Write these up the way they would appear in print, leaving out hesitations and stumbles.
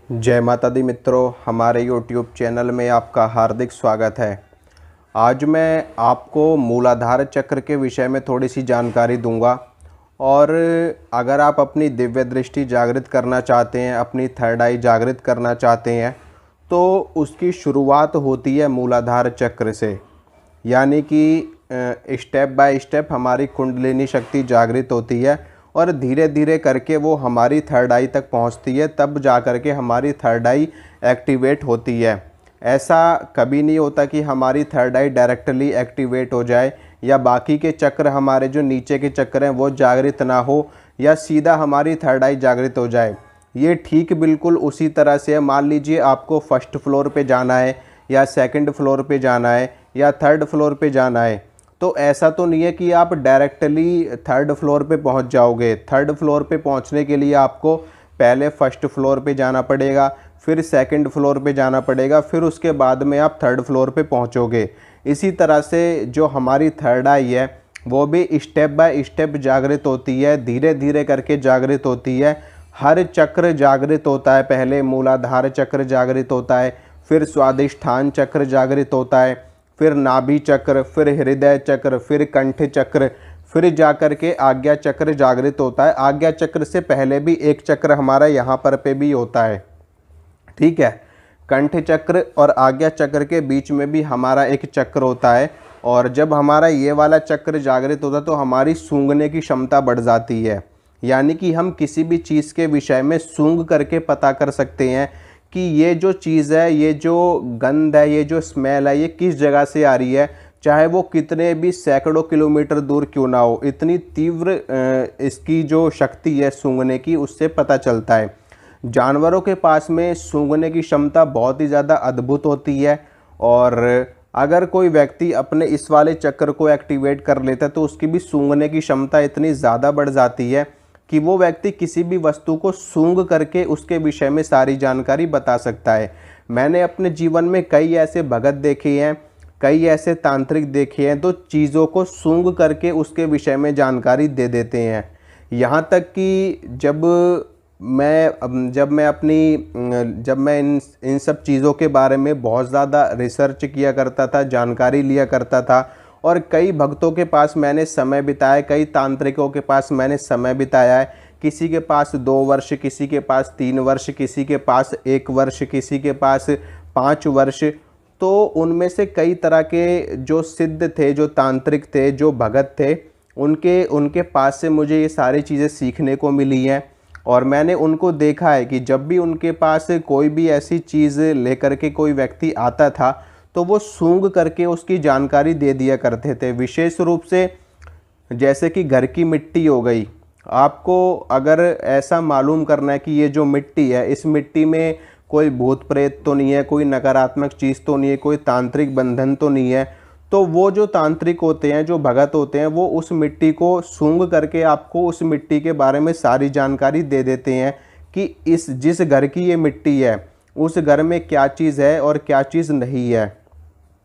जय माता दी मित्रों, हमारे YouTube चैनल में आपका हार्दिक स्वागत है। आज मैं आपको मूलाधार चक्र के विषय में थोड़ी सी जानकारी दूंगा। और अगर आप अपनी दिव्य दृष्टि जागृत करना चाहते हैं, अपनी थर्ड आई जागृत करना चाहते हैं, तो उसकी शुरुआत होती है मूलाधार चक्र से। यानी कि स्टेप बाय स्टेप हमारी कुंडलिनी शक्ति जागृत होती है और धीरे धीरे करके वो हमारी थर्ड आई तक पहुंचती है, तब जा कर के हमारी थर्ड आई एक्टिवेट होती है। ऐसा कभी नहीं होता कि हमारी थर्ड आई डायरेक्टली एक्टिवेट हो जाए या बाकी के चक्र, हमारे जो नीचे के चक्र हैं वो जागृत ना हो, या सीधा हमारी थर्ड आई जागृत हो जाए। ये ठीक बिल्कुल उसी तरह से है। मान लीजिए आपको फर्स्ट फ्लोर पे जाना है या सेकंड फ्लोर पे जाना है या थर्ड फ्लोर पे जाना है, तो ऐसा तो नहीं है कि आप डायरेक्टली थर्ड फ्लोर पे पहुंच जाओगे। थर्ड फ्लोर पे पहुंचने के लिए आपको पहले फर्स्ट फ्लोर पे जाना पड़ेगा, फिर सेकंड फ्लोर पे जाना पड़ेगा, फिर उसके बाद में आप थर्ड फ्लोर पे पहुंचोगे। इसी तरह से जो हमारी थर्ड आई है वो भी स्टेप बाय स्टेप जागृत होती है, धीरे धीरे करके जागृत होती है। हर चक्र जागृत होता है। पहले मूलाधार चक्र जागृत होता है, फिर स्वादिष्ठान चक्र जागृत होता है, फिर नाभि चक्र, फिर हृदय चक्र, फिर कंठ चक्र, फिर जाकर के आज्ञा चक्र जागृत होता है। आज्ञा चक्र से पहले भी एक चक्र हमारा यहाँ पर पे भी होता है, ठीक है। कंठ चक्र और आज्ञा चक्र के बीच में भी हमारा एक चक्र होता है। और जब हमारा ये वाला चक्र जागृत होता है तो हमारी सूंघने की क्षमता बढ़ जाती है। यानी कि हम किसी भी चीज़ के विषय में सूंघ करके पता कर सकते हैं कि ये जो चीज़ है, ये जो गंध है, ये जो स्मेल है, ये किस जगह से आ रही है, चाहे वो कितने भी सैकड़ों किलोमीटर दूर क्यों ना हो। इतनी तीव्र इसकी जो शक्ति है सूंघने की, उससे पता चलता है। जानवरों के पास में सूंघने की क्षमता बहुत ही ज़्यादा अद्भुत होती है। और अगर कोई व्यक्ति अपने इस वाले चक्र को एक्टिवेट कर लेता है तो उसकी भी सूंघने की क्षमता इतनी ज़्यादा बढ़ जाती है कि वो व्यक्ति किसी भी वस्तु को सूंघ करके उसके विषय में सारी जानकारी बता सकता है। मैंने अपने जीवन में कई ऐसे भगत देखे हैं, कई ऐसे तांत्रिक देखे हैं, तो चीज़ों को सूंघ करके उसके विषय में जानकारी दे देते हैं। यहाँ तक कि जब मैं इन सब चीज़ों के बारे में बहुत ज़्यादा रिसर्च किया करता था, जानकारी लिया करता था, और कई भक्तों के पास मैंने समय बिताया, कई तांत्रिकों के पास मैंने समय बिताया है। किसी के पास 2 वर्ष, किसी के पास 3 वर्ष, किसी के पास 1 वर्ष, किसी के पास 5 वर्ष। तो उनमें से कई तरह के जो सिद्ध थे, जो तांत्रिक थे, जो भगत थे, उनके पास से मुझे ये सारी चीज़ें सीखने को मिली हैं। और मैंने उनको देखा है कि जब भी उनके पास कोई भी ऐसी चीज़ लेकर के कोई व्यक्ति आता था तो वो सूंघ करके उसकी जानकारी दे दिया करते थे। विशेष रूप से जैसे कि घर की मिट्टी हो गई, आपको अगर ऐसा मालूम करना है कि ये जो मिट्टी है, इस मिट्टी में कोई भूत प्रेत तो नहीं है, कोई नकारात्मक चीज़ तो नहीं है, कोई तांत्रिक बंधन तो नहीं है, तो वो जो तांत्रिक होते हैं, जो भगत होते हैं, वो उस मिट्टी को सूंघ करके आपको उस मिट्टी के बारे में सारी जानकारी दे देते हैं कि जिस घर की ये मिट्टी है उस घर में क्या चीज़ है और क्या चीज़ नहीं है।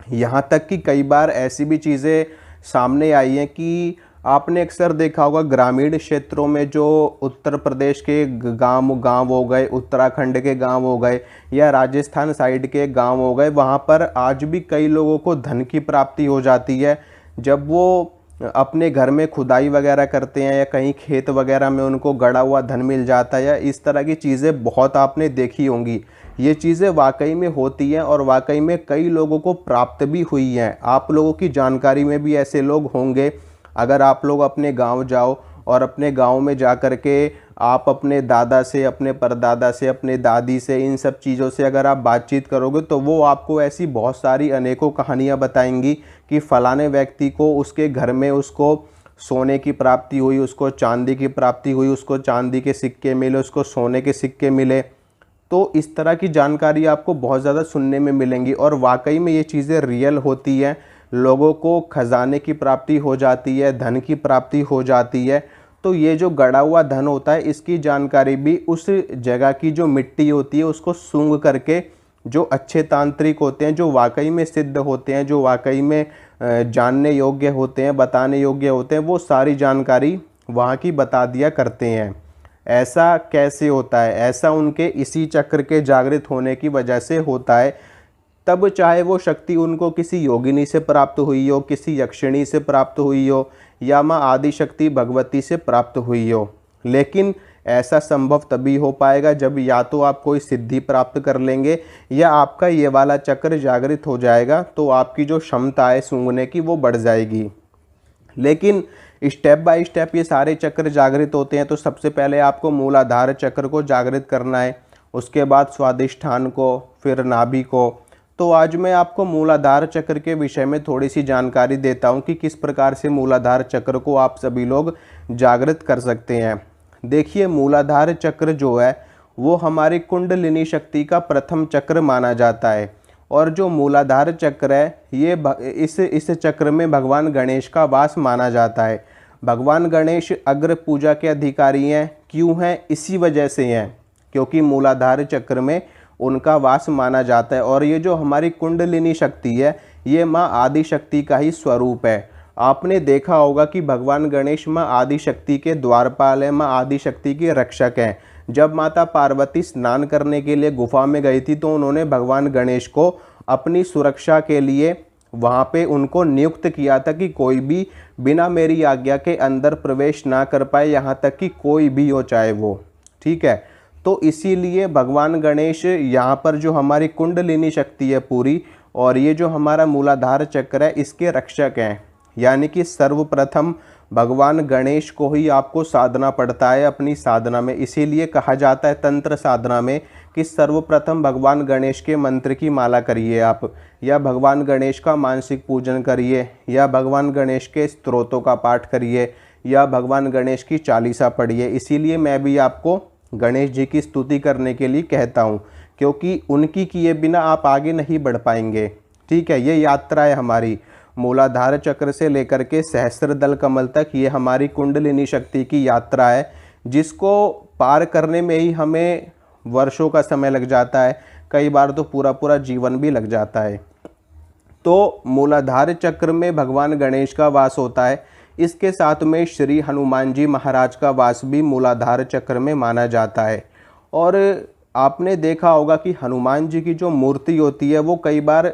यहाँ तक कि कई बार ऐसी भी चीज़ें सामने आई हैं कि आपने अक्सर देखा होगा ग्रामीण क्षेत्रों में, जो उत्तर प्रदेश के गांव हो गए, उत्तराखंड के गांव हो गए, या राजस्थान साइड के गांव हो गए, वहाँ पर आज भी कई लोगों को धन की प्राप्ति हो जाती है जब वो अपने घर में खुदाई वगैरह करते हैं, या कहीं खेत वगैरह में उनको गड़ा हुआ धन मिल जाता है, या इस तरह की चीज़ें बहुत आपने देखी होंगी। ये चीज़ें वाकई में होती हैं और वाकई में कई लोगों को प्राप्त भी हुई हैं। आप लोगों की जानकारी में भी ऐसे लोग होंगे। अगर आप लोग अपने गांव जाओ और अपने गांव में जा कर के आप अपने दादा से, अपने परदादा से, अपने दादी से, इन सब चीज़ों से अगर आप बातचीत करोगे तो वो आपको ऐसी बहुत सारी अनेकों कहानियाँ बताएंगी कि फ़लाने व्यक्ति को उसके घर में उसको सोने की प्राप्ति हुई, उसको चांदी की प्राप्ति हुई, उसको चांदी के सिक्के मिले, उसको सोने के सिक्के मिले। तो इस तरह की जानकारी आपको बहुत ज़्यादा सुनने में मिलेंगी और वाकई में ये चीज़ें रियल होती हैं। लोगों को खजाने की प्राप्ति हो जाती है, धन की प्राप्ति हो जाती है। तो ये जो गड़ा हुआ धन होता है, इसकी जानकारी भी उस जगह की जो मिट्टी होती है उसको सूंघ करके जो अच्छे तांत्रिक होते हैं, जो वाकई में सिद्ध होते हैं, जो वाकई में जानने योग्य होते हैं, बताने योग्य होते हैं, वो सारी जानकारी वहाँ की बता दिया करते हैं। ऐसा कैसे होता है? ऐसा उनके इसी चक्र के जागृत होने की वजह से होता है। तब चाहे वो शक्ति उनको किसी योगिनी से प्राप्त हुई हो, किसी यक्षिणी से प्राप्त हुई हो, या माँ आदि शक्ति भगवती से प्राप्त हुई हो, लेकिन ऐसा संभव तभी हो पाएगा जब या तो आप कोई सिद्धि प्राप्त कर लेंगे या आपका ये वाला चक्र जागृत हो जाएगा, तो आपकी जो क्षमता है सूंघने की वो बढ़ जाएगी। लेकिन स्टेप बाय स्टेप ये सारे चक्र जागृत होते हैं। तो सबसे पहले आपको मूलाधार चक्र को जागृत करना है, उसके बाद स्वादिष्ठान को, फिर नाभि को। तो आज मैं आपको मूलाधार चक्र के विषय में थोड़ी सी जानकारी देता हूँ कि किस प्रकार से मूलाधार चक्र को आप सभी लोग जागृत कर सकते हैं। देखिए, मूलाधार चक्र जो है वो हमारी कुंडलिनी शक्ति का प्रथम चक्र माना जाता है। और जो मूलाधार चक्र है ये इस चक्र में भगवान गणेश का वास माना जाता है। भगवान गणेश अग्र पूजा के अधिकारी हैं। क्यों हैं? इसी वजह से हैं क्योंकि मूलाधार चक्र में उनका वास माना जाता है। और ये जो हमारी कुंडलिनी शक्ति है ये माँ आदि शक्ति का ही स्वरूप है। आपने देखा होगा कि भगवान गणेश माँ आदि शक्ति के द्वारपाल हैं, माँ आदि शक्ति के रक्षक हैं। जब माता पार्वती स्नान करने के लिए गुफा में गई थी तो उन्होंने भगवान गणेश को अपनी सुरक्षा के लिए वहाँ पे उनको नियुक्त किया था कि कोई भी बिना मेरी आज्ञा के अंदर प्रवेश ना कर पाए, यहाँ तक कि कोई भी हो चाहे वो। ठीक है, तो इसीलिए भगवान गणेश यहाँ पर जो हमारी कुंडलिनी शक्ति है पूरी और ये जो हमारा मूलाधार चक्र है इसके रक्षक हैं। यानी कि सर्वप्रथम भगवान गणेश को ही आपको साधना पड़ता है अपनी साधना में। इसीलिए कहा जाता है तंत्र साधना में कि सर्वप्रथम भगवान गणेश के मंत्र की माला करिए आप, या भगवान गणेश का मानसिक पूजन करिए, या भगवान गणेश के स्तोत्रों का पाठ करिए, या भगवान गणेश की चालीसा पढ़िए। इसीलिए मैं भी आपको गणेश जी की स्तुति करने के लिए कहता हूँ, क्योंकि उनकी किए बिना आप आगे नहीं बढ़ पाएंगे। ठीक है, ये यात्रा है हमारी मूलाधार चक्र से लेकर के सहस्त्रदल कमल तक। ये हमारी कुंडलिनी शक्ति की यात्रा है जिसको पार करने में ही हमें वर्षों का समय लग जाता है, कई बार तो पूरा पूरा जीवन भी लग जाता है। तो मूलाधार चक्र में भगवान गणेश का वास होता है। इसके साथ में श्री हनुमान जी महाराज का वास भी मूलाधार चक्र में माना जाता है। और आपने देखा होगा कि हनुमान जी की जो मूर्ति होती है वो कई बार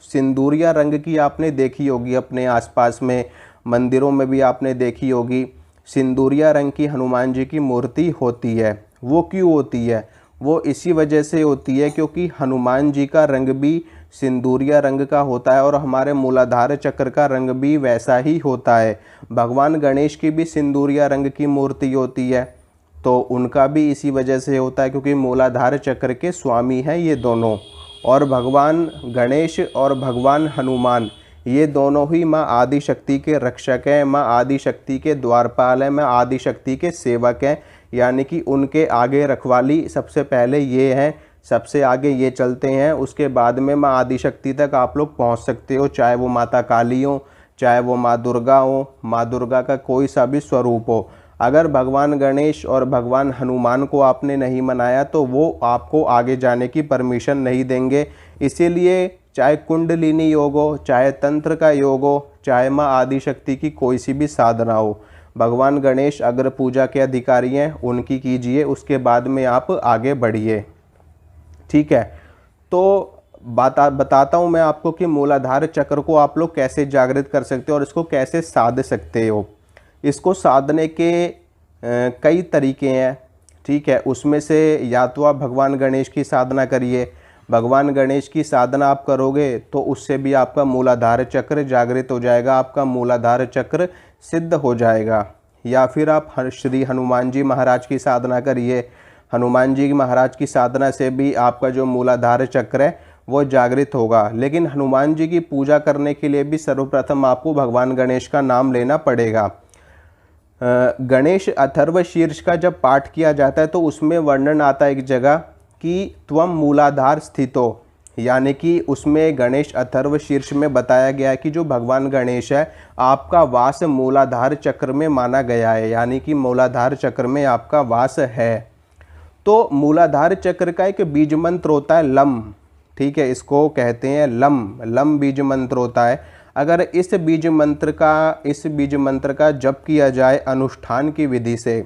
सिंदूरिया रंग की आपने देखी होगी, अपने आसपास में मंदिरों में भी आपने देखी होगी। सिंदूरिया रंग की हनुमान जी की मूर्ति होती है। वो क्यों होती है? वो इसी वजह से होती है क्योंकि हनुमान जी का रंग भी सिंदूरिया रंग का होता है और हमारे मूलाधार चक्र का रंग भी वैसा ही होता है। भगवान गणेश की भी सिंदूरिया रंग की मूर्ति होती है, तो उनका भी इसी वजह से होता है क्योंकि मूलाधार चक्र के स्वामी हैं ये दोनों। और भगवान गणेश और भगवान हनुमान ये दोनों ही माँ आदि शक्ति के रक्षक हैं, माँ आदि शक्ति के द्वारपाल हैं, माँ आदि शक्ति के सेवक हैं। यानी कि उनके आगे रखवाली सबसे पहले ये हैं, सबसे आगे ये चलते हैं, उसके बाद में माँ आदि शक्ति तक आप लोग पहुँच सकते हो, चाहे वो माता काली हो, चाहे वो माँ दुर्गा हो, माँ दुर्गा का कोई सा भी स्वरूप हो। अगर भगवान गणेश और भगवान हनुमान को आपने नहीं मनाया तो वो आपको आगे जाने की परमिशन नहीं देंगे। इसीलिए चाहे कुंडलिनी योग हो, चाहे तंत्र का योग हो, चाहे माँ आदि शक्ति की कोई सी भी साधना हो, भगवान गणेश अग्र पूजा के अधिकारी हैं, उनकी कीजिए, उसके बाद में आप आगे बढ़िए। ठीक है, तो बताता हूँ मैं आपको कि मूलाधार चक्र को आप लोग कैसे जागृत कर सकते हो और इसको कैसे साध सकते हो। इसको साधने के कई तरीके हैं। ठीक है, उसमें से या तो आप भगवान गणेश की साधना करिए। भगवान गणेश की साधना आप करोगे तो उससे भी आपका मूलाधार चक्र जागृत हो जाएगा, आपका मूलाधार चक्र सिद्ध हो जाएगा। या फिर आप श्री हनुमान जी महाराज की साधना करिए। हनुमान जी महाराज की साधना से भी आपका जो मूलाधार चक्र है वो जागृत होगा। लेकिन हनुमान जी की पूजा करने के लिए भी सर्वप्रथम आपको भगवान गणेश का नाम लेना पड़ेगा। गणेश अथर्व शीर्ष का जब पाठ किया जाता है तो उसमें वर्णन आता है एक जगह कि त्वम मूलाधार स्थितो, यानी कि उसमें गणेश अथर्व शीर्ष में बताया गया है कि जो भगवान गणेश है आपका वास मूलाधार चक्र में माना गया है, यानी कि मूलाधार चक्र में आपका वास है। तो मूलाधार चक्र का एक बीज मंत्र होता है लम। ठीक है, इसको कहते हैं लम बीज मंत्र होता है। अगर इस बीज मंत्र का जप किया जाए अनुष्ठान की विधि से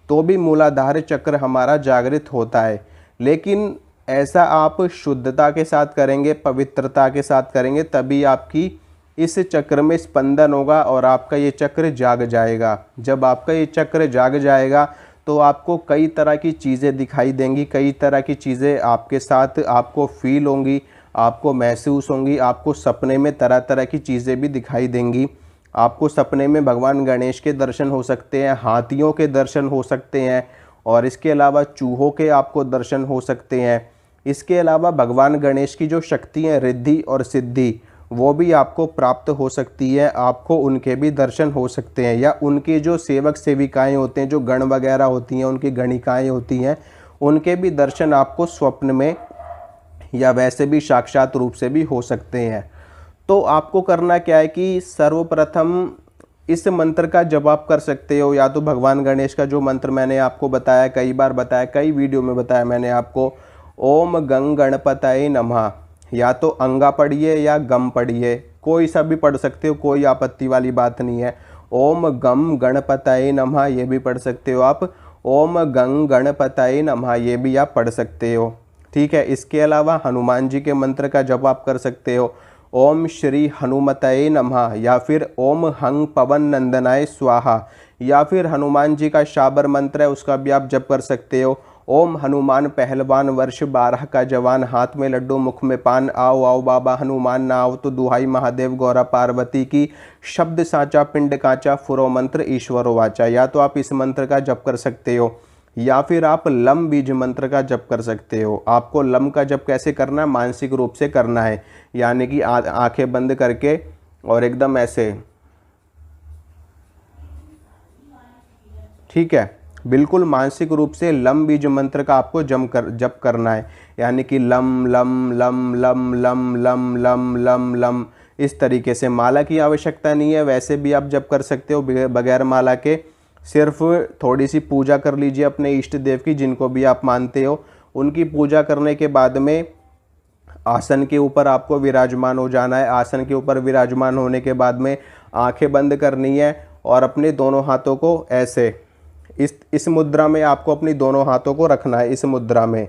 तो भी मूलाधार चक्र हमारा जागृत होता है। लेकिन ऐसा आप शुद्धता के साथ करेंगे, पवित्रता के साथ करेंगे, तभी आपकी इस चक्र में स्पंदन होगा और आपका ये चक्र जाग जाएगा। जब आपका ये चक्र जाग जाएगा तो आपको कई तरह की चीज़ें दिखाई देंगी, कई तरह की चीज़ें आपके साथ आपको फील होंगी, आपको महसूस होंगी। आपको सपने में तरह तरह की चीज़ें भी दिखाई देंगी। आपको सपने में भगवान गणेश के दर्शन हो सकते हैं, हाथियों के दर्शन हो सकते हैं, और इसके अलावा चूहों के आपको दर्शन हो सकते हैं। इसके अलावा भगवान गणेश की जो शक्ति है, रिद्धि और सिद्धि, वो भी आपको प्राप्त हो सकती है। आपको उनके भी दर्शन हो सकते हैं, या उनके जो सेवक सेविकाएं होते हैं, जो गण वगैरह होती हैं, उनकी गणिकाएं होती हैं, उनके भी दर्शन आपको स्वप्न में या वैसे भी साक्षात रूप से भी हो सकते हैं। तो आपको करना क्या है कि सर्वप्रथम इस मंत्र का जप आप कर सकते हो। या तो भगवान गणेश का जो मंत्र मैंने आपको बताया, कई बार बताया, कई वीडियो में बताया मैंने आपको, ओम गंग गणपतये नमः, या तो अंगा पढ़िए या गम पढ़िए, कोई सा भी पढ़ सकते हो, कोई आपत्ति वाली बात नहीं है। ओम गम गणपतये नमः ये भी पढ़ सकते हो आप, ओम गंग गणपतये नमः ये भी आप पढ़ सकते हो। ठीक है। इसके अलावा हनुमान जी के मंत्र का जप आप कर सकते हो, ओम श्री हनुमतये नमः, या फिर ओम हंग पवन नंदनाय स्वाहा, या फिर हनुमान जी का शाबर मंत्र है उसका भी आप जप कर सकते हो, ओम हनुमान पहलवान वर्ष 12 का जवान, हाथ में लड्डू मुख में पान, आओ आओ बाबा हनुमान ना आओ तो दुहाई महादेव गौरा पार्वती की, शब्द साचा पिंड काचा फुरो मंत्र ईश्वरो वाचा। या तो आप इस मंत्र का जप कर सकते हो, या फिर आप लम बीज मंत्र का जप कर सकते हो। आपको लम का जप कैसे करना है, मानसिक रूप से करना है, यानी कि आंखें बंद करके और एकदम ऐसे, ठीक है, बिल्कुल मानसिक रूप से लम बीज मंत्र का आपको जप करना है, यानी कि lump lump lump lump lump lump lump lump lump, इस तरीके से। माला की आवश्यकता नहीं है, वैसे भी आप जप कर सकते हो बगैर माला के। सिर्फ थोड़ी सी पूजा कर लीजिए अपने इष्ट देव की, जिनको भी आप मानते हो। उनकी पूजा करने के बाद में आसन के ऊपर आपको विराजमान हो जाना है। आसन के ऊपर विराजमान होने के बाद में आंखें बंद करनी है और अपने दोनों हाथों को ऐसे इस मुद्रा में आपको अपनी दोनों हाथों को रखना है, इस मुद्रा में।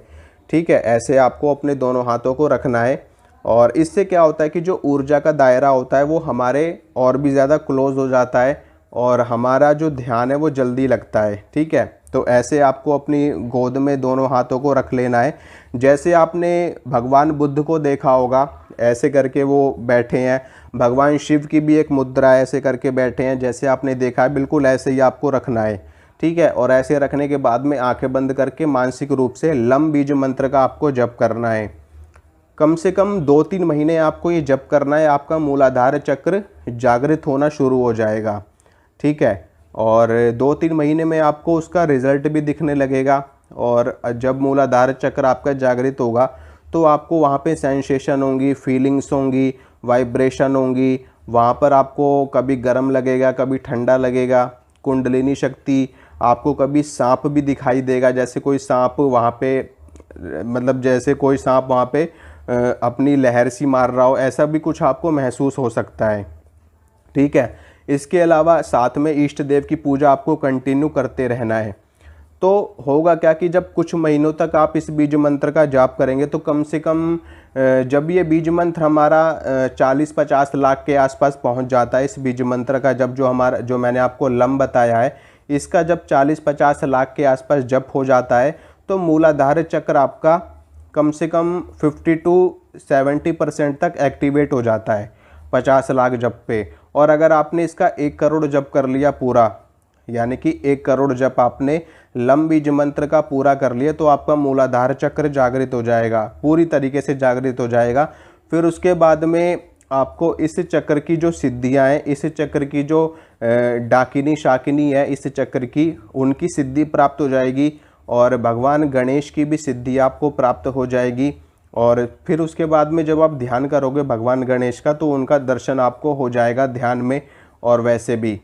ठीक है, ऐसे आपको अपने दोनों हाथों को रखना है। और इससे क्या होता है कि जो ऊर्जा का दायरा होता है वो हमारे और भी ज़्यादा क्लोज हो जाता है और हमारा जो ध्यान है वो जल्दी लगता है। ठीक है, तो ऐसे आपको अपनी गोद में दोनों हाथों को रख लेना है। जैसे आपने भगवान बुद्ध को देखा होगा, ऐसे करके वो बैठे हैं। भगवान शिव की भी एक मुद्रा ऐसे करके बैठे हैं, जैसे आपने देखा है, बिल्कुल ऐसे ही आपको रखना है। ठीक है, और ऐसे रखने के बाद में आंखें बंद करके मानसिक रूप से लम बीज मंत्र का आपको जप करना है। कम से कम 2-3 महीने आपको ये जप करना है, आपका मूलाधार चक्र जागृत होना शुरू हो जाएगा। ठीक है, और 2-3 महीने में आपको उसका रिजल्ट भी दिखने लगेगा। और जब मूलाधार चक्र आपका जागृत होगा तो आपको वहाँ पे सेंसेशन होंगी, फीलिंग्स होंगी, वाइब्रेशन होंगी। वहाँ पर आपको कभी गर्म लगेगा, कभी ठंडा लगेगा। कुंडलिनी शक्ति, आपको कभी सांप भी दिखाई देगा, जैसे कोई सांप वहाँ पे, मतलब जैसे कोई सांप वहाँ पे अपनी लहर सी मार रहा हो, ऐसा भी कुछ आपको महसूस हो सकता है। ठीक है, इसके अलावा साथ में इष्ट देव की पूजा आपको कंटिन्यू करते रहना है। तो होगा क्या कि जब कुछ महीनों तक आप इस बीज मंत्र का जाप करेंगे तो कम से कम जब ये बीज मंत्र हमारा 40-50 लाख के आसपास पहुंच जाता है, इस बीज मंत्र का जब जो मैंने आपको लम बताया है, इसका जब 40-50 लाख के आसपास जप हो जाता है तो मूलाधार चक्र आपका कम से कम 50-70% तक एक्टिवेट हो जाता है 50 लाख जप पे। और अगर आपने इसका 1 करोड़ जप कर लिया पूरा, यानी कि 1 करोड़ जप आपने लम बीज मंत्र का पूरा कर लिया, तो आपका मूलाधार चक्र जागृत हो जाएगा, पूरी तरीके से जागृत हो जाएगा। फिर उसके बाद में आपको इस चक्र की जो सिद्धियां हैं, इस चक्र की जो डाकिनी शाकिनी है, इस चक्र की, उनकी सिद्धि प्राप्त हो जाएगी और भगवान गणेश की भी सिद्धि आपको प्राप्त हो जाएगी। और फिर उसके बाद में जब आप ध्यान करोगे भगवान गणेश का, तो उनका दर्शन आपको हो जाएगा ध्यान में और वैसे भी।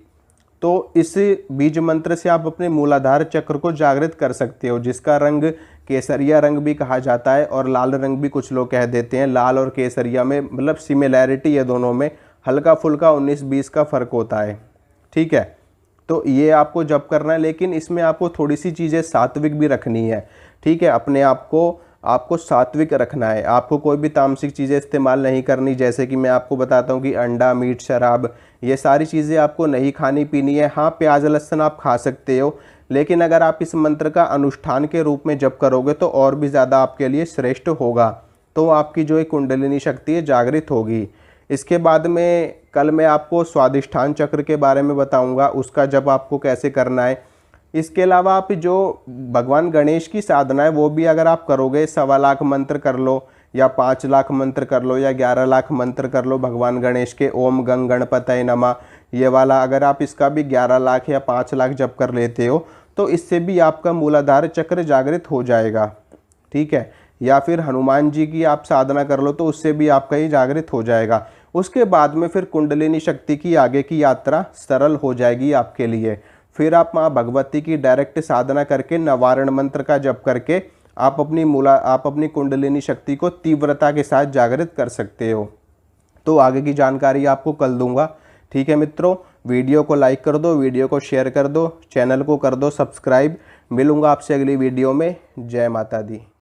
तो इस बीज मंत्र से आप अपने मूलाधार चक्र को जागृत कर सकते हो, जिसका रंग केसरिया रंग भी कहा जाता है और लाल रंग भी कुछ लोग कह देते हैं। लाल और केसरिया में मतलब सिमिलैरिटी है दोनों में, हल्का फुल्का 19-20 का फ़र्क होता है। ठीक है, तो ये आपको जप करना है, लेकिन इसमें आपको थोड़ी सी चीज़ें सात्विक भी रखनी है। ठीक है, अपने आप को आपको सात्विक रखना है। आपको कोई भी तामसिक चीज़ें इस्तेमाल नहीं करनी, जैसे कि मैं आपको बताता हूँ कि अंडा, मीट, शराब, ये सारी चीज़ें आपको नहीं खानी पीनी है। हाँ, प्याज लहसुन आप खा सकते हो, लेकिन अगर आप इस मंत्र का अनुष्ठान के रूप में जप करोगे तो और भी ज़्यादा आपके लिए श्रेष्ठ होगा। तो आपकी जो एक कुंडलिनी शक्ति है जागृत होगी। इसके बाद में कल मैं आपको स्वादिष्ठान चक्र के बारे में बताऊंगा, उसका जप आपको कैसे करना है। इसके अलावा आप जो भगवान गणेश की साधना है वो भी अगर आप करोगे, 1.25 लाख मंत्र कर लो या 5 लाख मंत्र कर लो या 11 लाख मंत्र कर लो भगवान गणेश के, ओम गंग गणपतये नमः, ये वाला अगर आप इसका भी 11 लाख या 5 लाख जप कर लेते हो तो इससे भी आपका मूलाधार चक्र जागृत हो जाएगा। ठीक है, या फिर हनुमान जी की आप साधना कर लो तो उससे भी आपका ये जागृत हो जाएगा। उसके बाद में फिर कुंडलिनी शक्ति की आगे की यात्रा सरल हो जाएगी आपके लिए। फिर आप माँ भगवती की डायरेक्ट साधना करके निवारण मंत्र का जप करके आप अपनी कुंडलिनी शक्ति को तीव्रता के साथ जागृत कर सकते हो। तो आगे की जानकारी आपको कल दूंगा। ठीक है मित्रों, वीडियो को लाइक कर दो, वीडियो को शेयर कर दो, चैनल को कर दो सब्सक्राइब। मिलूंगा आपसे अगली वीडियो में। जय माता दी।